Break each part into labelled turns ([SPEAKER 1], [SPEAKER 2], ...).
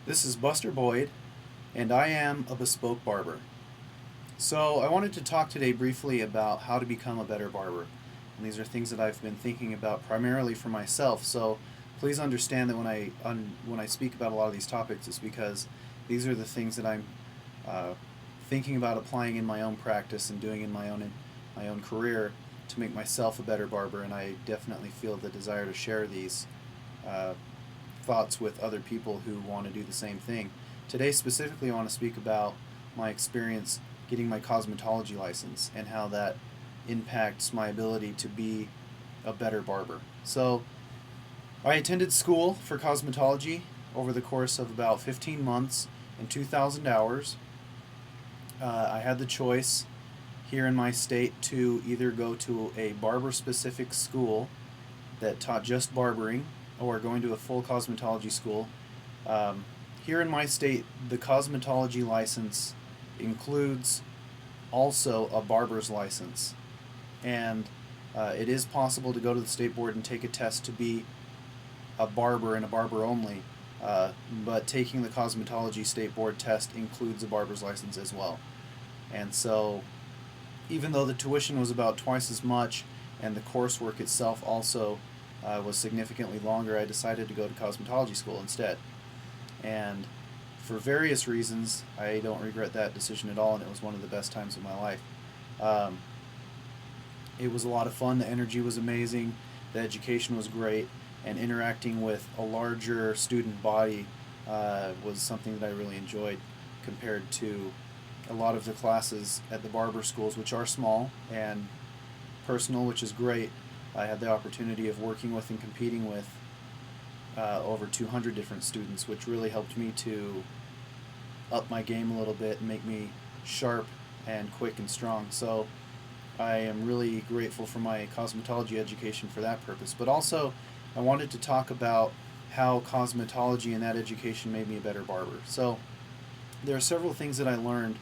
[SPEAKER 1] This is Buster Boyd, and I am a bespoke barber. So, I wanted to talk today briefly about how to become a better barber. And these are things that I've been thinking about primarily for myself. So, please understand that when I speak about a lot of these topics, it's because these are the things that I'm uh, thinking about applying in my own practice and doing in my own career to make myself a better barber. And I definitely feel the desire to share these uh, thoughts with other people who want to do the same thing. Today, specifically, I want to speak about my experience getting my cosmetology license and how that impacts my ability to be a better barber. So, I attended school for cosmetology over the course of about 15 months and 2,000 hours. I had the choice here in my state to either go to a barber specific school that taught just barbering or going to a full cosmetology school. Um, Here in my state, the cosmetology license includes also a barber's license. And it is possible to go to the state board and take a test to be a barber and a barber only. But taking the cosmetology state board test includes a barber's license as well. And so, even though the tuition was about twice as much and the coursework itself also was significantly longer, I decided to go to cosmetology school instead. And for various reasons, I don't regret that decision at all, and it was one of the best times of my life. Um, it was a lot of fun, the energy was amazing, the education was great, and interacting with a larger student body was something that I really enjoyed compared to a lot of the classes at the barber schools, which are small and personal, which is great. I had the opportunity of working with and competing with over 200 different students, which really helped me to up my game a little bit and make me sharp and quick and strong. So I am really grateful for my cosmetology education for that purpose. But also, I wanted to talk about how cosmetology and that education made me a better barber. So there are several things that I learned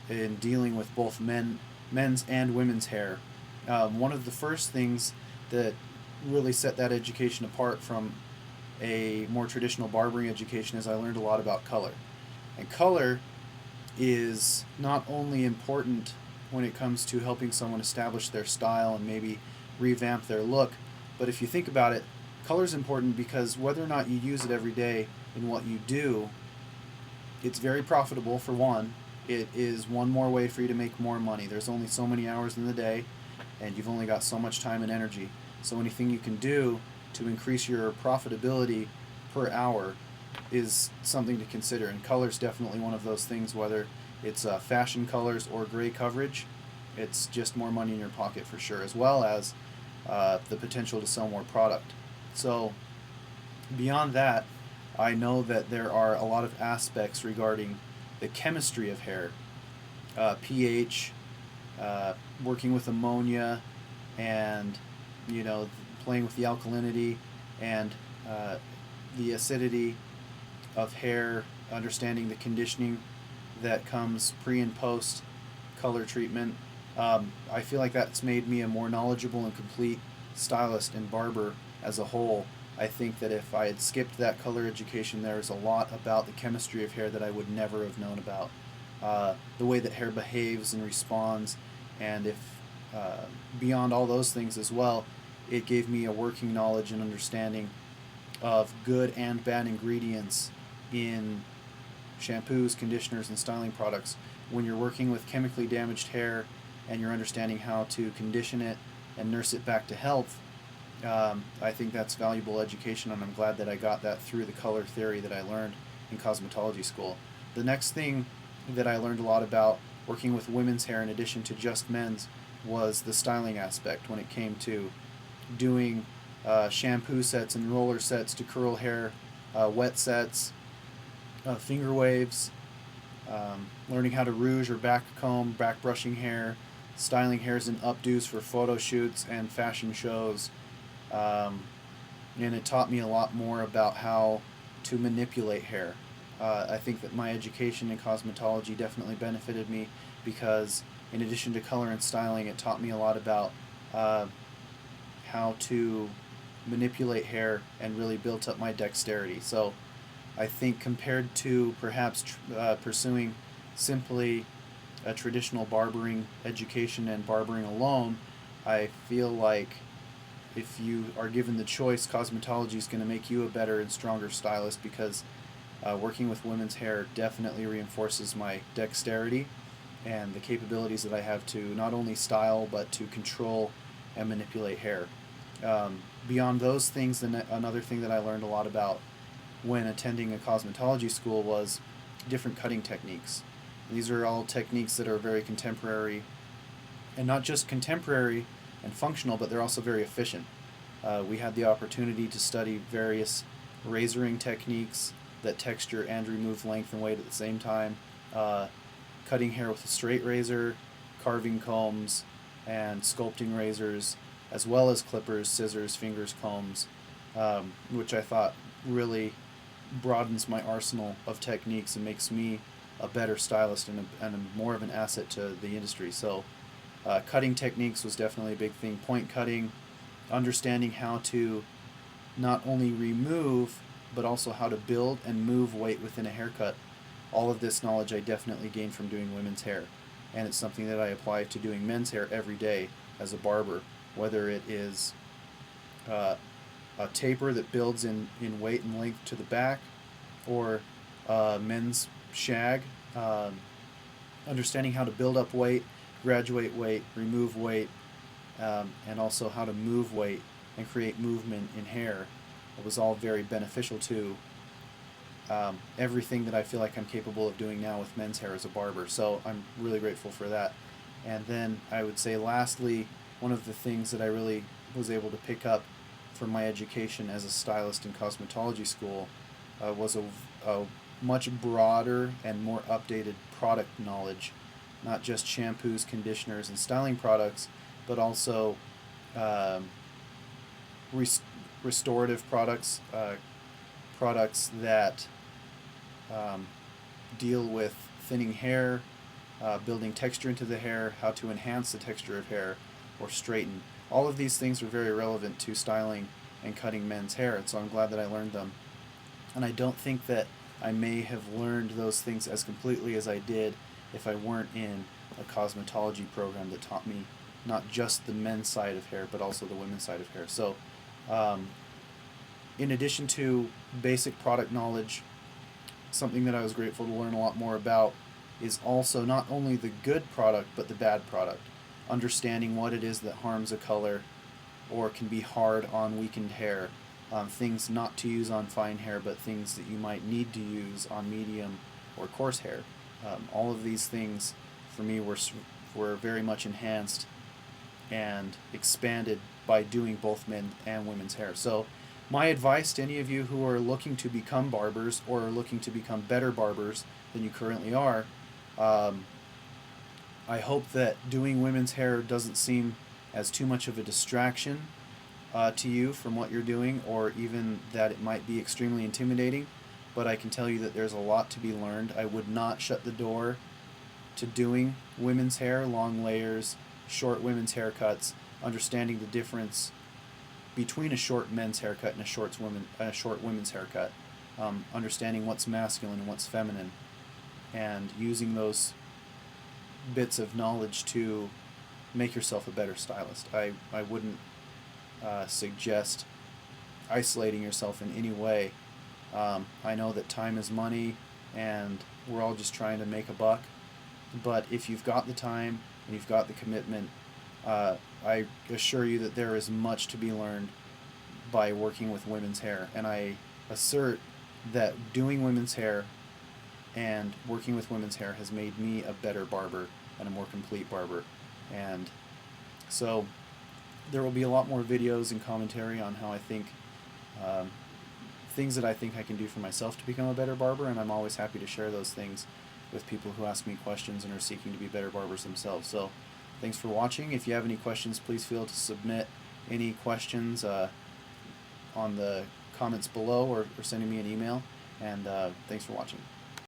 [SPEAKER 1] in dealing with both men's and women's hair. One of the first things that really set that education apart from a more traditional barbering education is I learned a lot about color. And color is not only important when it comes to helping someone establish their style and maybe revamp their look, but if you think about it, color is important because whether or not you use it every day in what you do, it's very profitable for one. It is one more way for you to make more money. There's only so many hours in the day, and you've only got so much time and energy. So anything you can do to increase your profitability per hour is something to consider. And color is definitely one of those things, whether it's fashion colors or gray coverage, it's just more money in your pocket for sure, as well as the potential to sell more product. So, beyond that, I know that there are a lot of aspects regarding the chemistry of hair, pH, working with ammonia, and you know, playing with the alkalinity and the acidity of hair, understanding the conditioning that comes pre and post color treatment. I feel like that's made me a more knowledgeable and complete stylist and barber as a whole. I think that if I had skipped that color education, there's a lot about the chemistry of hair that I would never have known about. The way that hair behaves and responds, and if beyond all those things as well, it gave me a working knowledge and understanding of good and bad ingredients in shampoos, conditioners, and styling products. When you're working with chemically damaged hair and you're understanding how to condition it and nurse it back to health, I think that's valuable education, and I'm glad that I got that through the color theory that I learned in cosmetology school. The next thing that I learned a lot about working with women's hair in addition to just men's was the styling aspect when it came to doing shampoo sets and roller sets to curl hair, wet sets, finger waves, learning how to rouge or back comb, back brushing hair, styling hairs in updos for photo shoots and fashion shows. Um, and it taught me a lot more about how to manipulate hair. I think that my education in cosmetology definitely benefited me because, in addition to color and styling, it taught me a lot about uh, how to manipulate hair and really built up my dexterity. So I think compared to perhaps pursuing simply a traditional barbering education and barbering alone, I feel like if you are given the choice, cosmetology is going to make you a better and stronger stylist because working with women's hair definitely reinforces my dexterity and the capabilities that I have to not only style but to control and manipulate hair. Beyond those things, another thing that I learned a lot about when attending a cosmetology school was different cutting techniques. These are all techniques that are very contemporary, and not just contemporary and functional, but they're also very efficient. We had the opportunity to study various razoring techniques that texture and remove length and weight at the same time, cutting hair with a straight razor, carving combs, and sculpting razors, as well as clippers, scissors, fingers, combs, which I thought really broadens my arsenal of techniques and makes me a better stylist and more of an asset to the industry. So cutting techniques was definitely a big thing. Point cutting, understanding how to not only remove but also how to build and move weight within a haircut. All of this knowledge I definitely gained from doing women's hair, and it's something that I apply to doing men's hair every day as a barber, whether it is a taper that builds in weight and length to the back, or men's shag, understanding how to build up weight, graduate weight, remove weight, and also how to move weight and create movement in hair. It was all very beneficial to everything that I feel like I'm capable of doing now with men's hair as a barber. So I'm really grateful for that. And then I would say lastly, one of the things that I really was able to pick up from my education as a stylist in cosmetology school was a much broader and more updated product knowledge, not just shampoos, conditioners, and styling products, but also restorative products, products that deal with thinning hair, building texture into the hair, how to enhance the texture of hair or straighten. All of these things are very relevant to styling and cutting men's hair, and so I'm glad that I learned them. And I don't think that I may have learned those things as completely as I did if I weren't in a cosmetology program that taught me not just the men's side of hair, but also the women's side of hair. So, in addition to basic product knowledge, something that I was grateful to learn a lot more about is also not only the good product, but the bad product. Understanding what it is that harms a color or can be hard on weakened hair. Things not to use on fine hair, but things that you might need to use on medium or coarse hair. All of these things, for me, were very much enhanced and expanded by doing both men and women's hair. So my advice to any of you who are looking to become barbers or are looking to become better barbers than you currently are, I hope that doing women's hair doesn't seem as too much of a distraction to you from what you're doing, or even that it might be extremely intimidating, but I can tell you that there's a lot to be learned. I would not shut the door to doing women's hair, long layers, short women's haircuts, understanding the difference between a short men's haircut and a short women's haircut, understanding what's masculine and what's feminine, and using those bits of knowledge to make yourself a better stylist. I wouldn't suggest isolating yourself in any way. I know that time is money and we're all just trying to make a buck, but if you've got the time and you've got the commitment, I assure you that there is much to be learned by working with women's hair. And I assert that doing women's hair and working with women's hair has made me a better barber and a more complete barber. And so there will be a lot more videos and commentary on how I think things that I think I can do for myself to become a better barber, and I'm always happy to share those things with people who ask me questions and are seeking to be better barbers themselves. So thanks for watching. If you have any questions, please feel to submit any questions on the comments below or sending me an email. And thanks for watching.